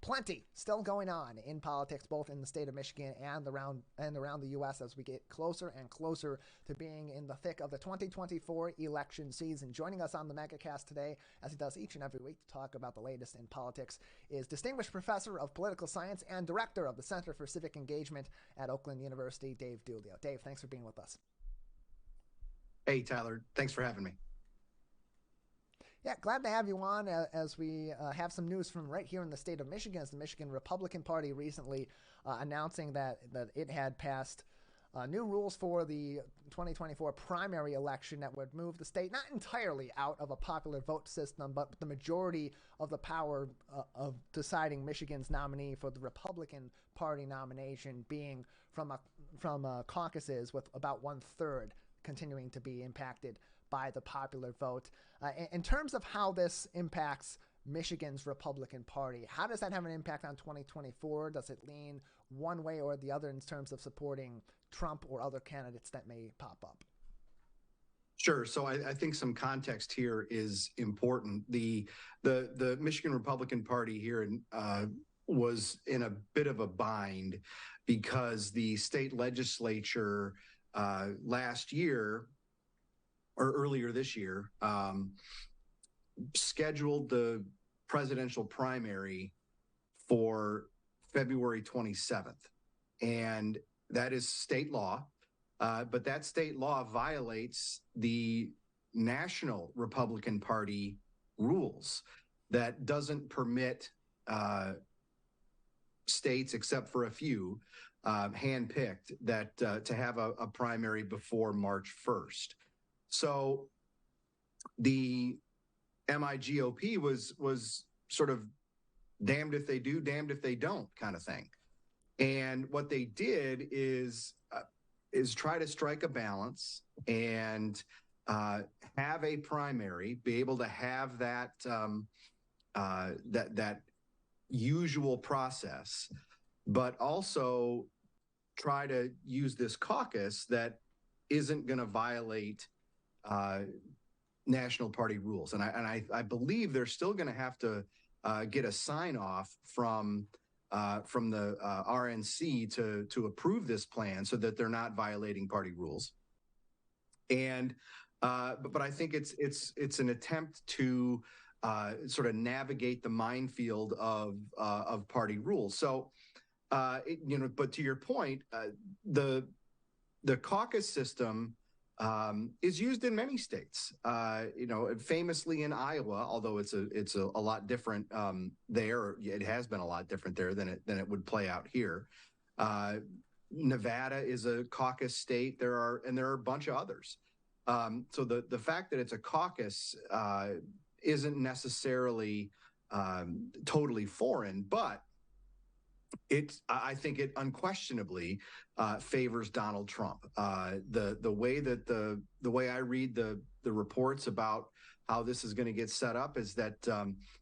plenty still going on in politics, both in the state of Michigan and around the U.S. as we get closer and closer to being in the thick of the 2024 election season. Joining us on the Megacast today, as he does each and every week to talk about the latest in politics, is Distinguished Professor of Political Science and Director of the Center for Civic Engagement at Oakland University, Dave Dulio. Dave, thanks for being with us. Hey, Tyler. Thanks for having me. Yeah, glad to have you on as we have some news from right here in the state of Michigan, as the Michigan Republican Party recently announcing that it had passed new rules for the 2024 primary election that would move the state not entirely out of a popular vote system, but the majority of the power of deciding Michigan's nominee for the Republican Party nomination being from caucuses, with about 1/3 continuing to be impacted by the popular vote. In terms of how this impacts Michigan's Republican Party, how does that have an impact on 2024? Does it lean one way or the other in terms of supporting Trump or other candidates that may pop up? Sure. So I think some context here is important. The Michigan Republican Party here was in a bit of a bind because the state legislature last year, or earlier this year, scheduled the presidential primary for February 27th. And that is state law. But that state law violates the National Republican Party rules that doesn't permit states, except for a few, handpicked, that to have a primary before March 1st. So the MIGOP was sort of damned if they do, damned if they don't kind of thing. And what they did is try to strike a balance and have a primary, be able to have that that usual process, but also try to use this caucus that isn't going to violate national party rules. And I believe they're still going to have to get a sign off from the RNC to approve this plan so that they're not violating party rules. And but I think it's an attempt to sort of navigate the minefield of party rules. So but to your point, the caucus system is used in many states. Famously in Iowa, although it's a lot different there. It has been a lot different there than it would play out here. Nevada is a caucus state. There are a bunch of others. So the fact that it's a caucus isn't necessarily totally foreign, but I think it unquestionably favors Donald Trump. The way I read the reports about how this is going to get set up is that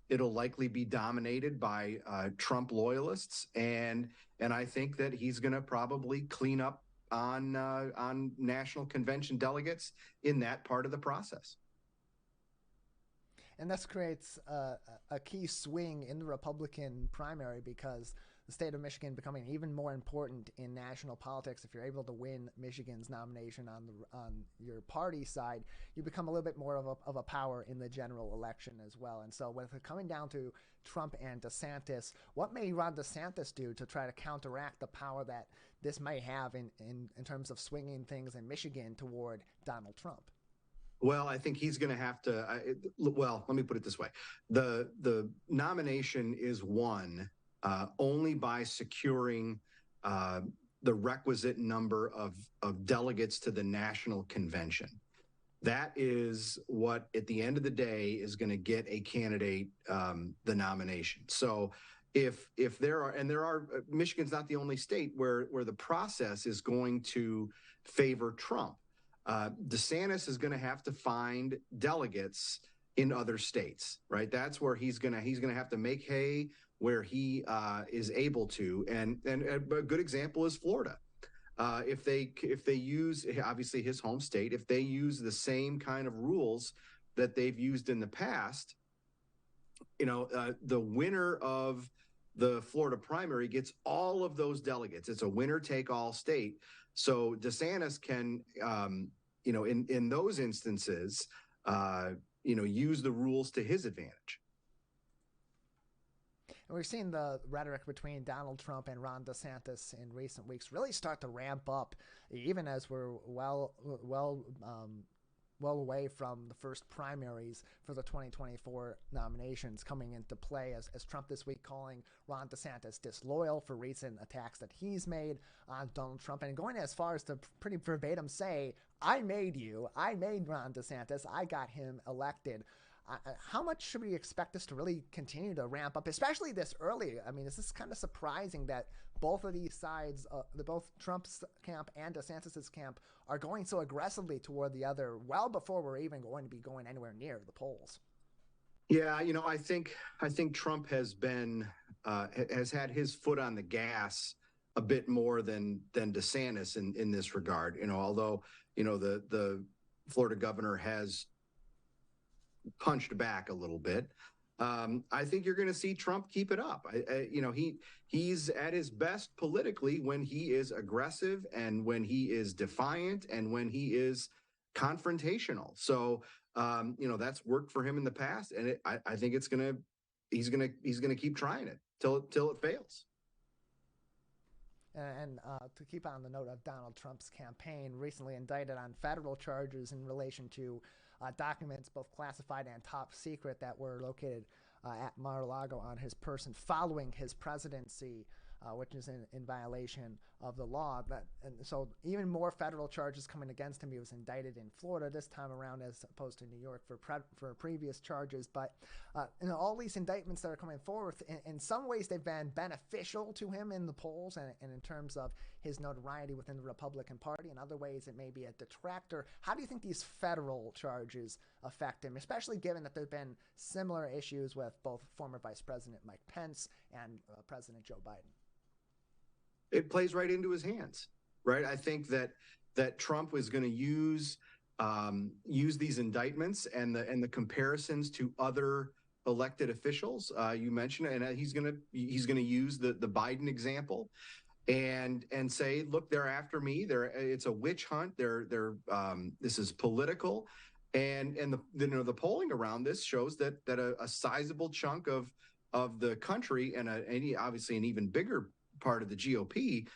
it'll likely be dominated by Trump loyalists, and I think that he's going to probably clean up on national convention delegates in that part of the process. And this creates a key swing in the Republican primary, because the state of Michigan becoming even more important in national politics. If you're able to win Michigan's nomination on your party side, you become a little bit more of a power in the general election as well. And so with it coming down to Trump and DeSantis, what may Ron DeSantis do to try to counteract the power that this may have in terms of swinging things in Michigan toward Donald Trump? Well, I think he's going to have to. Let me put it this way: the nomination is won only by securing the requisite number of delegates to the national convention. That is what, at the end of the day, is going to get a candidate the nomination. So, if there are, Michigan's not the only state where the process is going to favor Trump. DeSantis is going to have to find delegates in other states, right? That's where he's going to have to make hay where he is able to. And a good example is Florida. If they use, obviously his home state, if they use the same kind of rules that they've used in the past, the winner of the Florida primary gets all of those delegates. It's a winner-take-all state. So DeSantis can, in those instances, use the rules to his advantage. And we've seen the rhetoric between Donald Trump and Ron DeSantis in recent weeks really start to ramp up, even as we're well away from the first primaries for the 2024 nominations coming into play, as Trump this week calling Ron DeSantis disloyal for recent attacks that he's made on Donald Trump, and going as far as to pretty verbatim say, I made Ron DeSantis, I got him elected. How much should we expect this to really continue to ramp up, especially this early? I mean, is this kind of surprising that both of these sides, both Trump's camp and DeSantis's camp, are going so aggressively toward the other well before we're even going to be going anywhere near the polls? Yeah, I think Trump has had his foot on the gas a bit more than DeSantis in this regard. Although the Florida governor has punched back a little bit. I think you're going to see Trump keep it up. He's at his best politically when he is aggressive and when he is defiant and when he is confrontational. So, that's worked for him in the past, and I think he's going to keep trying it till it fails. And to keep on the note of Donald Trump's campaign, recently indicted on federal charges in relation to documents, both classified and top secret, that were located at Mar-a-Lago on his person following his presidency, which is in violation of the law. And so even more federal charges coming against him. He was indicted in Florida this time around as opposed to New York for previous charges. But all these indictments that are coming forth, in some ways they've been beneficial to him in the polls and in terms of his notoriety within the Republican Party. In other ways, it may be a detractor. How do you think these federal charges affect him, especially given that there have been similar issues with both former Vice President Mike Pence and President Joe Biden? It plays right into his hands, right? I think that Trump was going to use these indictments and the comparisons to other elected officials. You mentioned it, and he's going to use the Biden example and say, look, they're after me. It's a witch hunt. This is political, and the polling around this shows that a sizable chunk of the country and obviously an even bigger part of the GOP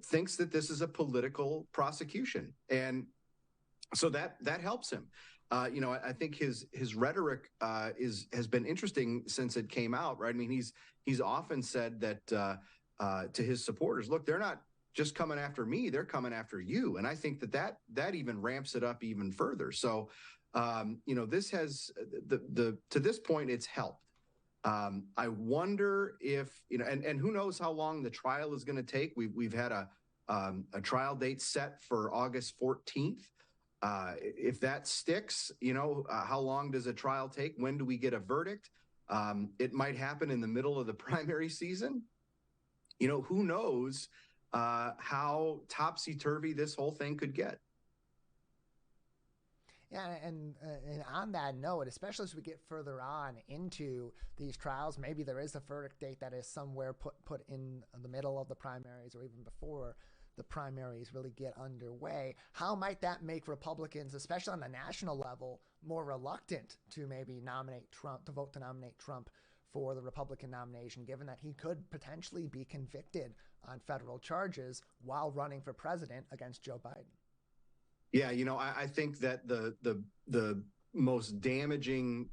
thinks that this is a political prosecution, and so that helps him. I think his rhetoric has been interesting since it came out, right? I mean, he's often said that to his supporters, look, they're not just coming after me, they're coming after you, and I think that even ramps it up even further. So, this has to this point, it's helped. I wonder if, and who knows how long the trial is going to take. We've had a trial date set for August 14th. If that sticks, how long does a trial take? When do we get a verdict? It might happen in the middle of the primary season. Who knows how topsy-turvy this whole thing could get. Yeah, and on that note, especially as we get further on into these trials, maybe there is a verdict date that is somewhere put in the middle of the primaries or even before the primaries really get underway. How might that make Republicans, especially on the national level, more reluctant to maybe vote to nominate Trump for the Republican nomination, given that he could potentially be convicted on federal charges while running for president against Joe Biden? Yeah, I think that the most damaging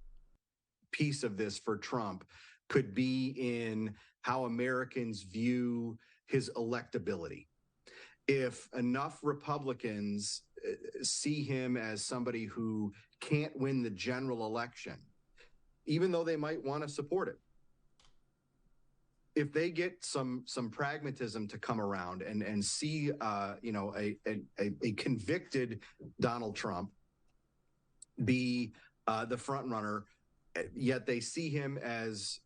piece of this for Trump could be in how Americans view his electability. If enough Republicans see him as somebody who can't win the general election, even though they might want to support it, if they get some pragmatism to come around and see a convicted Donald Trump be the front runner, yet they see him as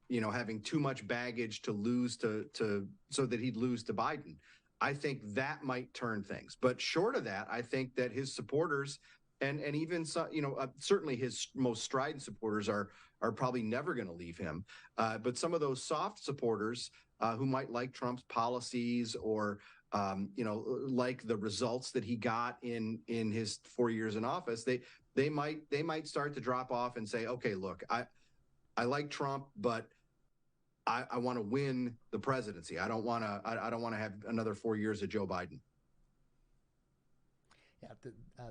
having too much baggage to lose so that he'd lose to Biden, I think that might turn things. But short of that, I think that his supporters and even some, certainly his most strident supporters are probably never going to leave him. But some of those soft supporters who might like Trump's policies or like the results that he got in his 4 years in office, they might start to drop off and say, okay, look, I like Trump, but I want to win the presidency. I don't want to have another 4 years of Joe Biden. Yeah,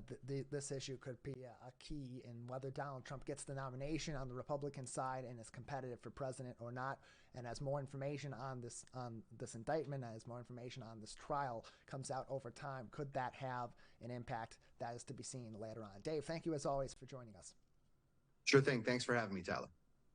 this issue could be a key in whether Donald Trump gets the nomination on the Republican side and is competitive for president or not. And as more information on this indictment, as more information on this trial comes out over time, could that have an impact? That is to be seen later on. Dave, thank you as always for joining us. Sure thing. Thanks for having me, Tyler.